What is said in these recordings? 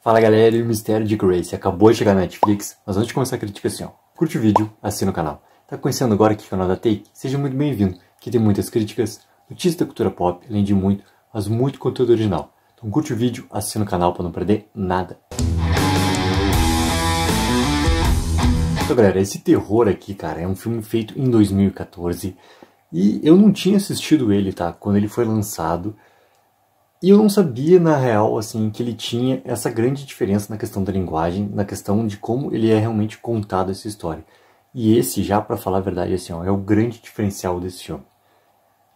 Fala galera, e o Mistério de Grace acabou de chegar na Netflix, mas antes de começar a crítica assim, ó, curte o vídeo, assina o canal. Tá conhecendo agora aqui o canal da Take? Seja muito bem-vindo, que tem muitas críticas, notícias da cultura pop, além de muito, mas muito conteúdo original. Então curte o vídeo, assina o canal para não perder nada. Então galera, esse terror aqui, cara, é um filme feito em 2014 e eu não tinha assistido ele, tá, quando ele foi lançado. E eu não sabia, na real, assim, que ele tinha essa grande diferença na questão da linguagem, na questão de como ele é realmente contado essa história. E esse, já pra falar a verdade, assim, ó, é o grande diferencial desse filme.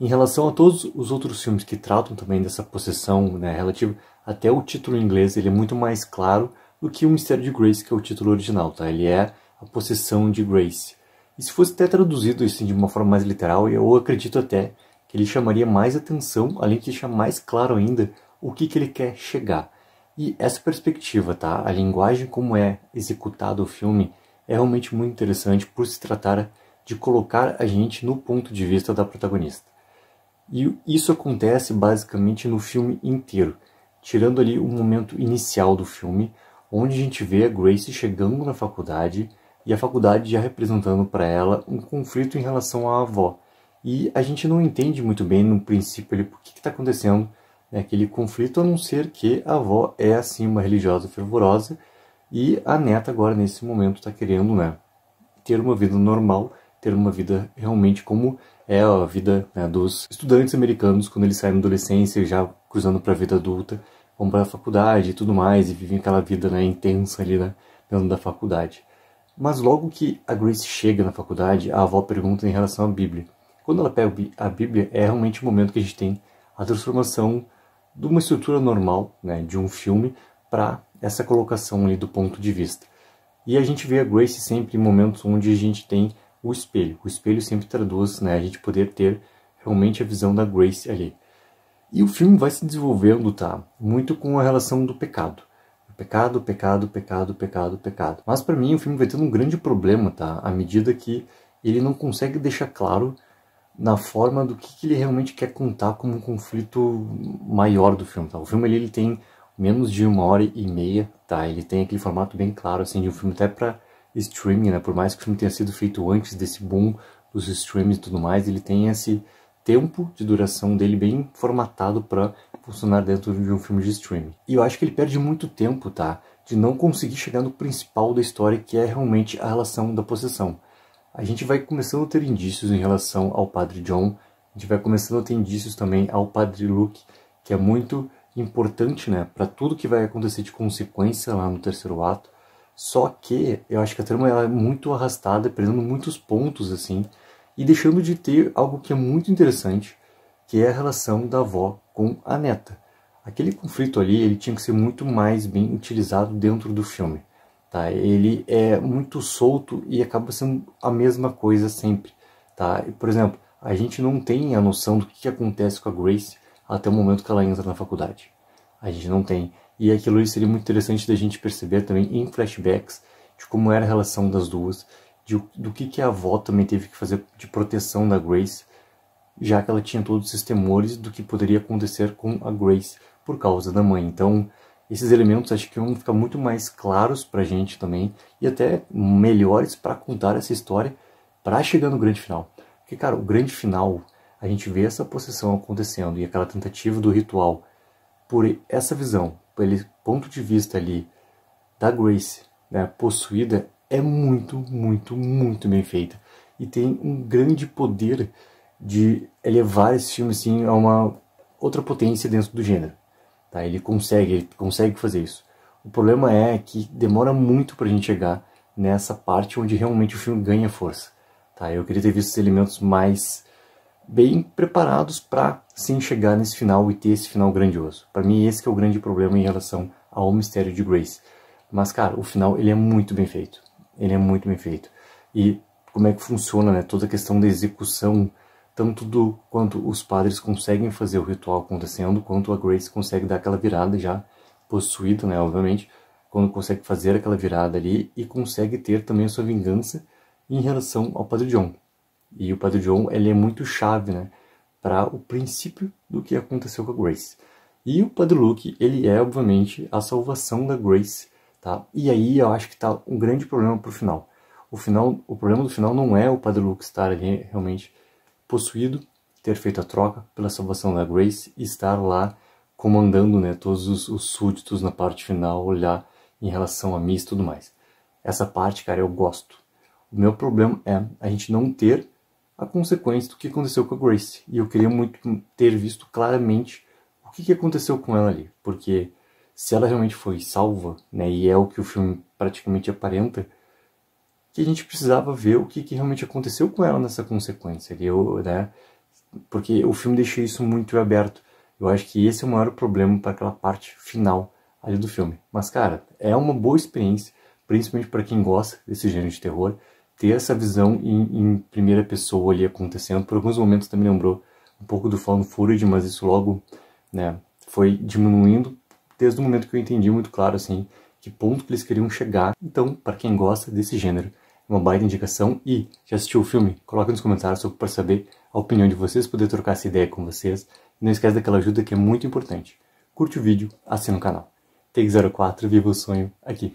Em relação a todos os outros filmes que tratam também dessa possessão, né, relativa, até o título em inglês, ele é muito mais claro do que o Mistério de Grace, que é o título original, tá? Ele é a possessão de Grace. E se fosse até traduzido assim, de uma forma mais literal, eu acredito até que ele chamaria mais atenção, além de deixar mais claro ainda o que ele quer chegar. E essa perspectiva, tá? A linguagem como é executado o filme é realmente muito interessante por se tratar de colocar a gente no ponto de vista da protagonista. E isso acontece basicamente no filme inteiro, tirando ali o momento inicial do filme, onde a gente vê a Grace chegando na faculdade e a faculdade já representando para ela um conflito em relação à avó. E a gente não entende muito bem no princípio ali por que está acontecendo, né, aquele conflito, a não ser que a avó é assim uma religiosa fervorosa e a neta agora nesse momento está querendo, né, ter uma vida normal, ter uma vida realmente como é a vida, né, dos estudantes americanos quando eles saem da adolescência já cruzando para a vida adulta, vão para a faculdade e tudo mais e vivem aquela vida, né, intensa ali, né, dentro da faculdade. Mas logo que a Grace chega na faculdade, a avó pergunta em relação à Bíblia. Quando ela pega a Bíblia, é realmente o momento que a gente tem a transformação de uma estrutura normal, né, de um filme, para essa colocação ali do ponto de vista. E a gente vê a Grace sempre em momentos onde a gente tem o espelho. O espelho sempre traduz, né, a gente poder ter realmente a visão da Grace ali. E o filme vai se desenvolvendo, tá, muito com a relação do pecado. Pecado, pecado, pecado, pecado, pecado. Mas para mim o filme vai tendo um grande problema, tá, à medida que ele não consegue deixar claro na forma do que ele realmente quer contar como um conflito maior do filme. Tá? O filme ele tem menos de 1h30, tá? Ele tem aquele formato bem claro assim, de um filme até para streaming, né? Por mais que o filme tenha sido feito antes desse boom dos streams e tudo mais, ele tem esse tempo de duração dele bem formatado para funcionar dentro de um filme de streaming. E eu acho que ele perde muito tempo, tá? De não conseguir chegar no principal da história, que é realmente a relação da possessão. A gente vai começando a ter indícios em relação ao Padre John, a gente vai começando a ter indícios também ao Padre Luke, que é muito importante, né, para tudo que vai acontecer de consequência lá no terceiro ato. Só que eu acho que a trama ela é muito arrastada, perdendo muitos pontos assim, e deixando de ter algo que é muito interessante, que é a relação da avó com a neta. Aquele conflito ali, ele tinha que ser muito mais bem utilizado dentro do filme. Tá? Ele é muito solto e acaba sendo a mesma coisa sempre. Tá? E, por exemplo, a gente não tem a noção do que acontece com a Grace até o momento que ela entra na faculdade. A gente não tem. E aquilo ali seria muito interessante da gente perceber também em flashbacks de como era a relação das duas, do que a avó também teve que fazer de proteção da Grace, já que ela tinha todos esses temores do que poderia acontecer com a Grace por causa da mãe. Então, esses elementos acho que vão ficar muito mais claros pra gente também e até melhores para contar essa história para chegar no grande final. Porque, cara, o grande final, a gente vê essa possessão acontecendo e aquela tentativa do ritual por essa visão, por ele ponto de vista ali da Grace, né, possuída, é muito, muito, muito bem feita. E tem um grande poder de elevar esse filme assim, a uma outra potência dentro do gênero. Tá, ele consegue fazer isso. O problema é que demora muito pra gente chegar nessa parte onde realmente o filme ganha força. Tá, eu queria ter visto esses elementos mais bem preparados para sim chegar nesse final e ter esse final grandioso. Para mim esse que é o grande problema em relação ao Mistério de Grace. Mas cara, o final ele é muito bem feito. Ele é muito bem feito. E como é que funciona, né, toda a questão da execução, tanto quanto os padres conseguem fazer o ritual acontecendo, quanto a Grace consegue dar aquela virada já possuída, né, obviamente, quando consegue fazer aquela virada ali e consegue ter também a sua vingança em relação ao Padre John. E o Padre John, ele é muito chave, né, para o princípio do que aconteceu com a Grace. E o Padre Luke, ele é, obviamente, a salvação da Grace, tá? E aí eu acho que tá um grande problema pro final. O problema do final não é o Padre Luke estar ali realmente possuído, ter feito a troca pela salvação da Grace e estar lá comandando, né, todos os súditos na parte final, olhar em relação a missa e tudo mais. Essa parte, cara, eu gosto. O meu problema é a gente não ter a consequência do que aconteceu com a Grace. E eu queria muito ter visto claramente o que aconteceu com ela ali. Porque se ela realmente foi salva, né, e é o que o filme praticamente aparenta, que a gente precisava ver o que realmente aconteceu com ela nessa consequência. Né, porque o filme deixa isso muito aberto. Eu acho que esse é o maior problema para aquela parte final ali do filme. Mas, cara, é uma boa experiência, principalmente para quem gosta desse gênero de terror, ter essa visão em primeira pessoa ali acontecendo. Por alguns momentos também lembrou um pouco do Found Footage, mas isso logo, né, foi diminuindo desde o momento que eu entendi muito claro, assim, que ponto que eles queriam chegar. Então, para quem gosta desse gênero, é uma baita indicação. E já assistiu o filme? Coloca nos comentários para saber a opinião de vocês, poder trocar essa ideia com vocês. E não esquece daquela ajuda que é muito importante. Curte o vídeo, assina o canal. Take 04, viva o sonho aqui.